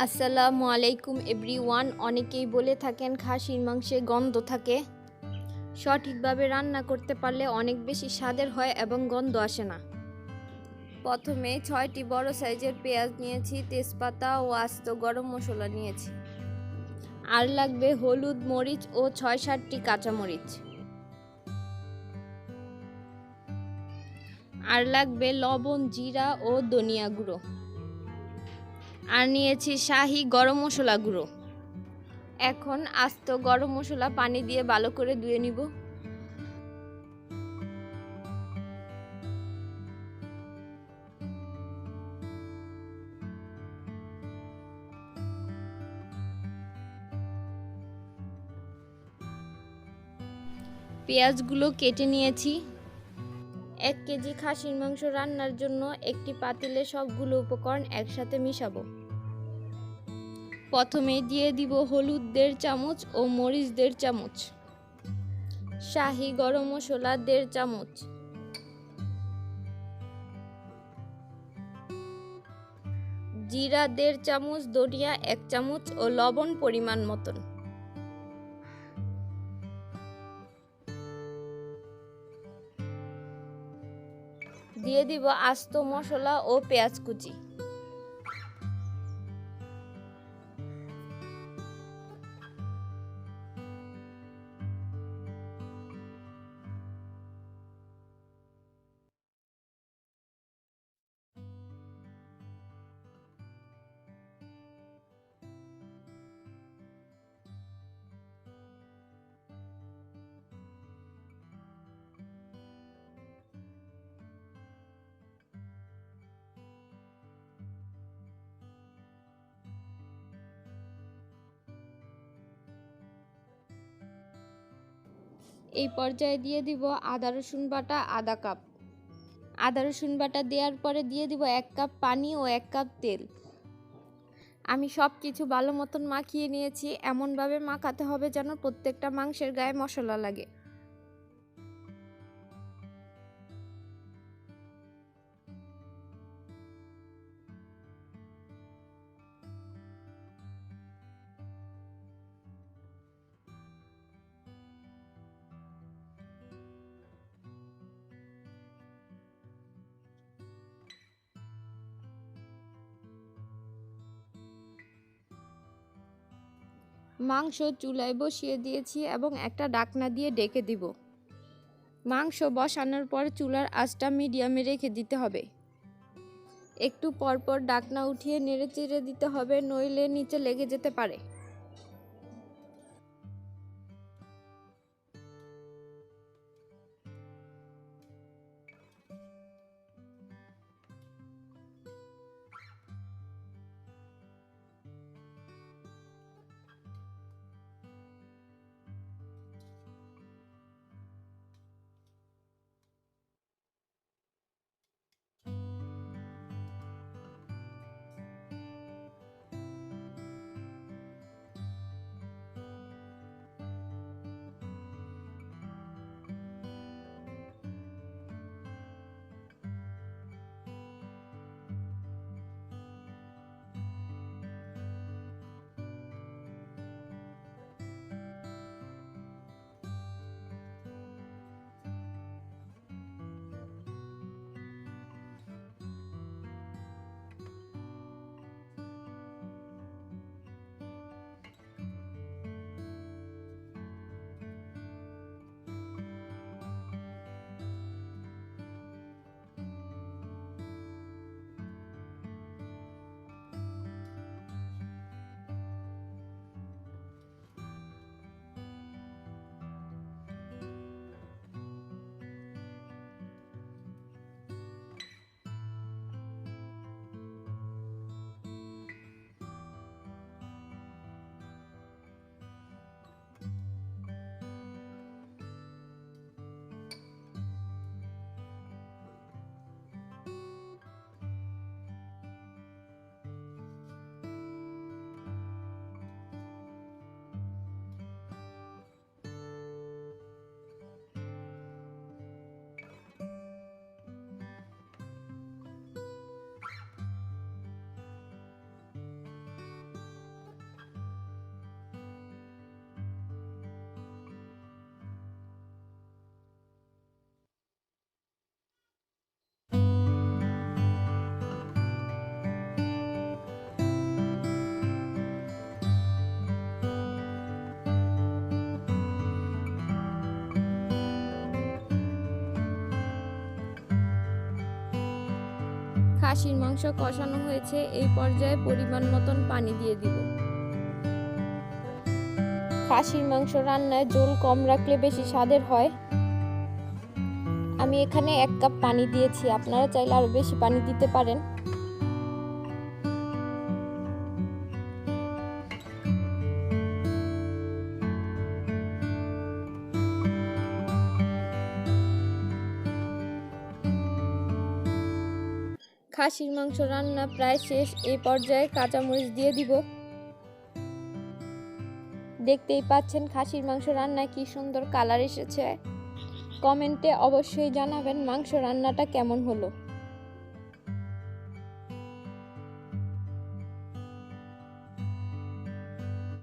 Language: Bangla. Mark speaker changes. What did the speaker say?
Speaker 1: আসসালামু আলাইকুম এভরিওয়ান। অনেকেই বলে থাকেন খাসির মাংসে গন্ধ থাকে। সঠিকভাবে রান্না করতে পারলে অনেক বেশি স্বাদের হয় এবং গন্ধ আসে না। প্রথমে 6টি বড় সাইজের পেঁয়াজ নিয়েছি, তেজপাতা ও আস্ত গরম মশলা নিয়েছি। আর লাগবে হলুদ, মরিচ ও 6-7টি কাঁচামরিচ। আর লাগবে লবণ, জিরা ও ধনিয়া গুঁড়ো। আর নিয়েছি শাহি গরম মশলা গুঁড়ো। এখন আস্ত গরম মশলা পানি দিয়ে ভালো করে ধুয়ে নিব। পেঁয়াজগুলো কেটে নিয়েছি। 1 কেজি খাসির মাংস রান্নার জন্য একটি পাতিলে সবগুলো উপকরণ একসাথে মিশাবো। প্রথমে দিয়ে দিব হলুদ 1.5 চামচ ও মরিচ 1.5 চামচ, শাহি গরম মশলা 1.5 চামচ, জিরা 1.5 চামচ, ধনিয়া 1 চামচ ও লবণ পরিমাণ মতন। দিয়ে দিব আস্ত মশলা ও পেঁয়াজ কুচি। এই পর্যায়ে দিয়ে দিব আদা রসুন বাটা আধা কাপ। আদা রসুন বাটা দেওয়ার পরে দিয়ে দিব 1 কাপ পানি ও 1 কাপ তেল। আমি সব কিছু ভালো মতন মাখিয়ে নিয়েছি। এমনভাবে মাখাতে হবে যেন প্রত্যেকটা মাংসের গায়ে মশলা লাগে। মাংস চুলায় বসিয়ে দিয়েছি এবং একটা ঢাকনা দিয়ে ঢেকে দিব। মাংস বসানোর পর চুলার আঁচটা মিডিয়ামে রেখে দিতে হবে। একটু পরপর ঢাকনা উঠিয়ে নেড়েচেড়ে দিতে হবে, নইলে নিচে লেগে যেতে পারে। খাসির মাংস কষানো হয়েছে, এই পর্যায়ে পরিমাণ মতন পানি দিয়ে দিব। খাসির মাংস রান্নায় ঝোল কম রাখলে বেশি স্বাদের হয়। আমি এখানে 1 কাপ পানি দিয়েছি, আপনারা চাইলে আরো বেশি পানি দিতে পারেন। খাসির মাংস রান্না প্রায় শেষ, এই পর্যায়ে কাঁচামরিচ দিয়ে দিব। দেখতেই পাচ্ছেন খাসির মাংস রান্নায় কি সুন্দর কালার এসেছে। কমেন্টে অবশ্যই জানাবেন মাংস রান্নাটা কেমন হলো।